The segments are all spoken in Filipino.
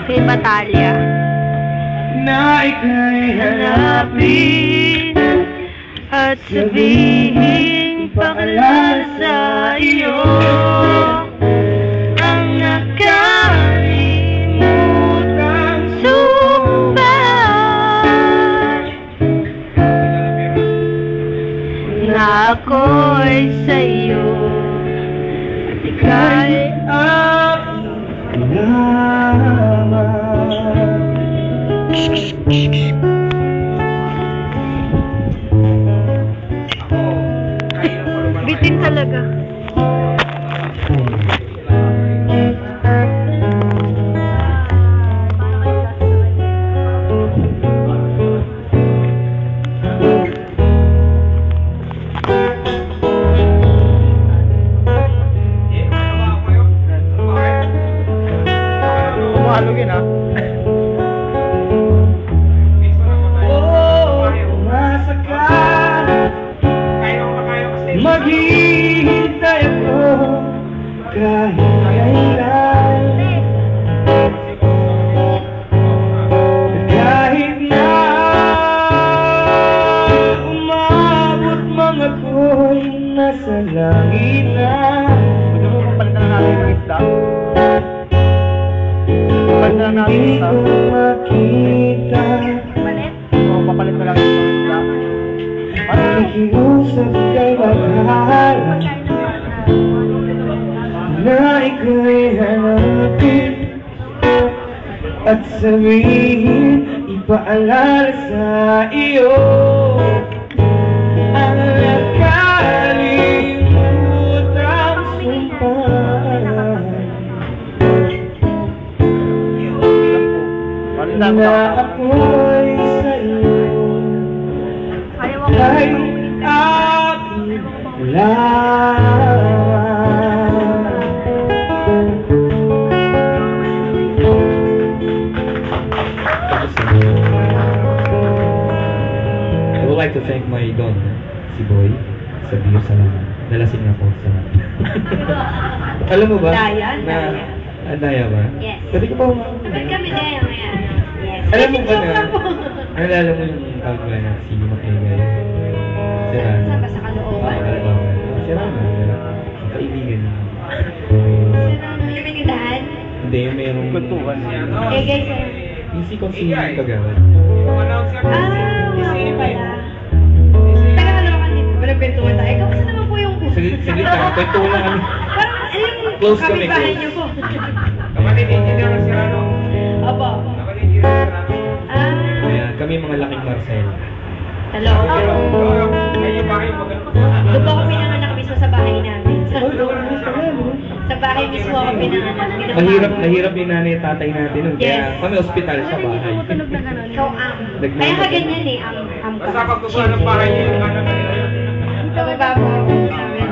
Kay Batalya na ika'y hanapin at sabihin paalala sa iyo ang nakalimutang sumpa na ako'y sa'yo at ika'y bitin talaga. Umalugin ha. Maghihintay ako kahit kailan, kahit na umabot mga ako'y nasa langit na. Gusto mo palitan na natin ng isda? Palitan na natin ng isda? Hindi ko makita. Oo, papalit na lang yung isda. Nakikiusap kay Baghala na ika'y hanapin at sabihin, ipaalala sa iyo ang nakalimutang sumpah na ako'y sa'yo ay aking I would like to thank my don, si Boy, sa beer sa nalasing ako sa alam mo ba? Daya? Daya ba? Yes. Pwede ko pa umakas. Ba't kami daya ngayon? Yes. Alam mo ba na, nalala mo yung tawag ba na si Makegay? Si Rana. Saan ba sa Caloocan? Si Rana. Ang kaibigan niya. Si Rana, yung pinindahan? Hindi, mayroong... Kuntukan niya. Eh guys, Yung si Consiglio Kagawad. wala ko pala. Taga Caloocan din po, nagkwentuhan tayo. Kamusta naman po yung... Sige lang, kwentuhan lang kami. Parang, yung Close kami, kapitbahay close. niyo po. Kapatid, engineer na si Rano. Opo. Kapatid, engineer na si Rano. Kaya kami mga laking Marcel. Caloocan. May bahay mo. Doon po ako pinanganak mismo sa bahay namin. Sa bahay mismo ako pinanganak. Mahirap yung nanay at tatay natin nun. Kaya Yes. kami ospital sa bahay. Ikaw Kaya ka ganyan eh, am ka. Basta pagkukuha ng bahay niyo yung anak nila. Ikaw may bago ako namin.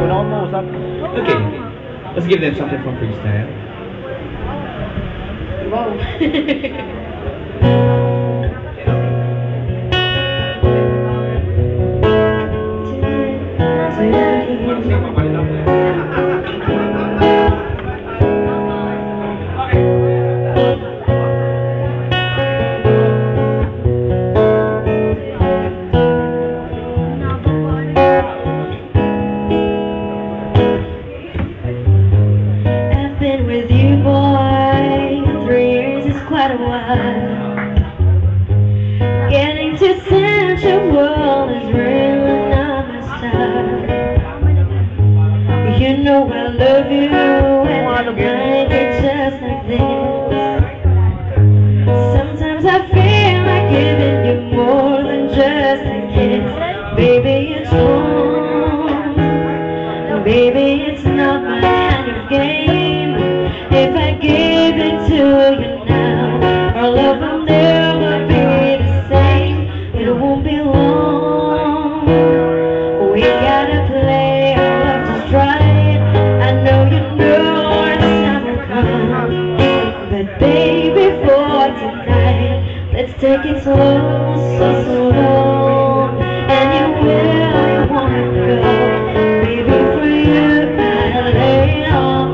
Wala akong mausap. Okay, let's give them something from freestyle. Wow. I've been with you, boy. 3 years is quite a while. Getting to sense your world is really not my style. You know I love you, and I like it just like this. Sometimes I feel like giving you more than just a kiss. Baby, it's wrong. Baby, it's not my kind of game. If I give it to you now, our love will never be the same. It won't be long. We gotta play our love just right. I know you know the time will come, but baby, for tonight, let's take it slow, so slow. And you will, you wanna go, baby, for you I lay it all.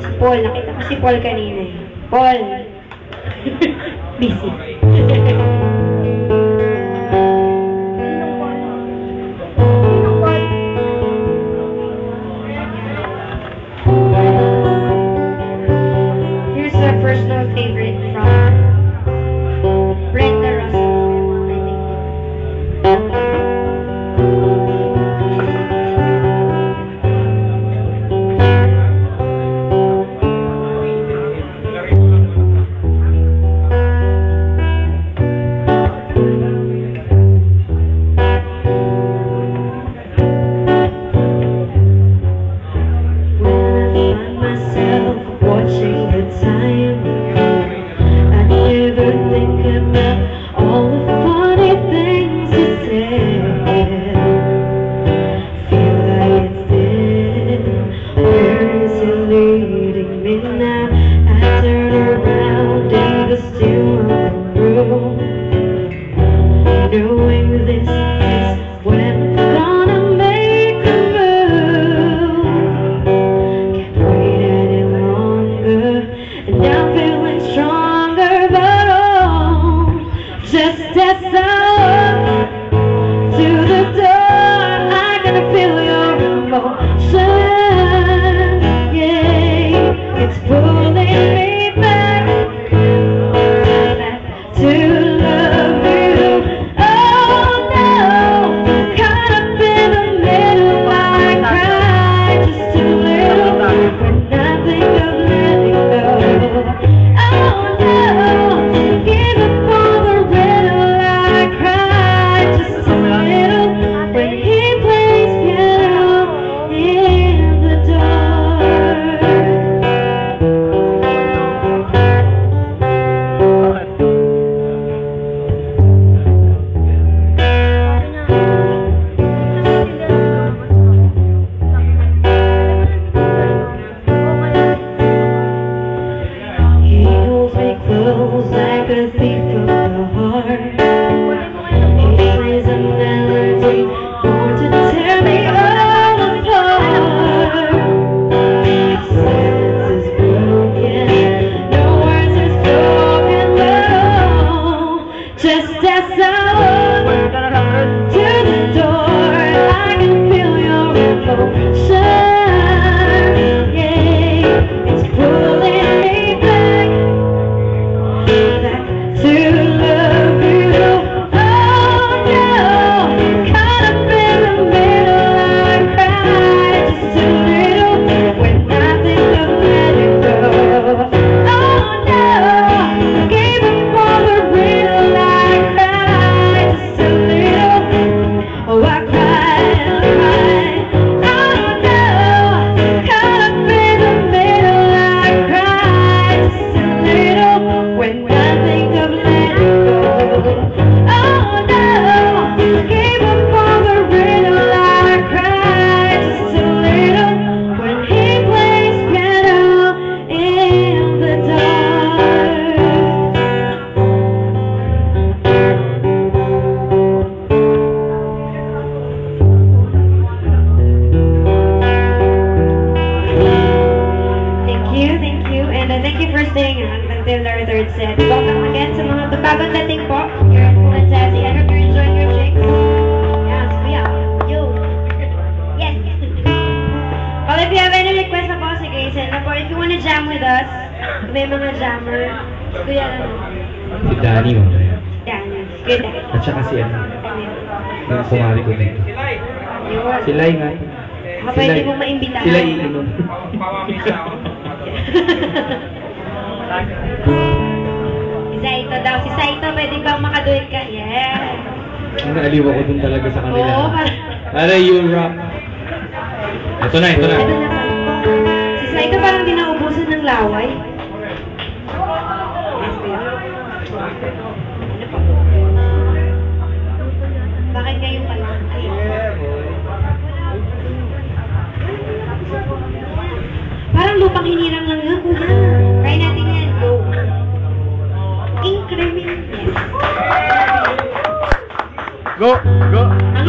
si Paul. Nakita ko si Paul kanina eh. Paul! Busy. Here's a personal favorite from Brenda Russell, I think. Knowing this is when I'm gonna make a move. Can't wait any longer, and I'm feeling stronger. But oh, just as I walk to the door, I can feel your emotion. Yeah, it's pulling me back to love you. Like a thief from the heart, he plays a melody born to tear me all apart. Silence is broken, no words are spoken, but just as I walk to the door, I can feel your emotion. Yeah, it's pulling me back to love you. Oh no, caught up in the middle, I cry just a little when I think of letting go. Oh no, gave up all the real, I cry just a little. Oh, I cry. Oh no, caught up in the middle, I cry just a little when I think of letting go. Oh no, gave up all the riddle, I cried just a little when he plays piano in the dark. Thank you, and thank you for staying on until our third set. Welcome again sa mga bagong dating po. You're influenced as I hope you're enjoying your drinks. Yes, kuya. You. Yes. Well, if you have any request na po, sige, send na po. If you wanna jam with us, may mga jammer. Kuya, Si Danny, mamaya. Danny. Good. At saka si ano, yung kumari ko dito. Yun. Si Lai nga. Pwede mo maimbitahan. Sila iinom. Si Saito daw. Si Saito, pwede bang makaduit ka? Yeah. Ang naaliw ako dun talaga sa kanila. Oo, Para you rock. Ito na. Ito na pa. Si Saito parang di naubusan ng laway. Yes, kuya. Ano pa? Bakit ngayon pa lang? Parang lupang hinirang lang nga, kuya. Try natin yan. Go. Increment. Yes. Go! Ang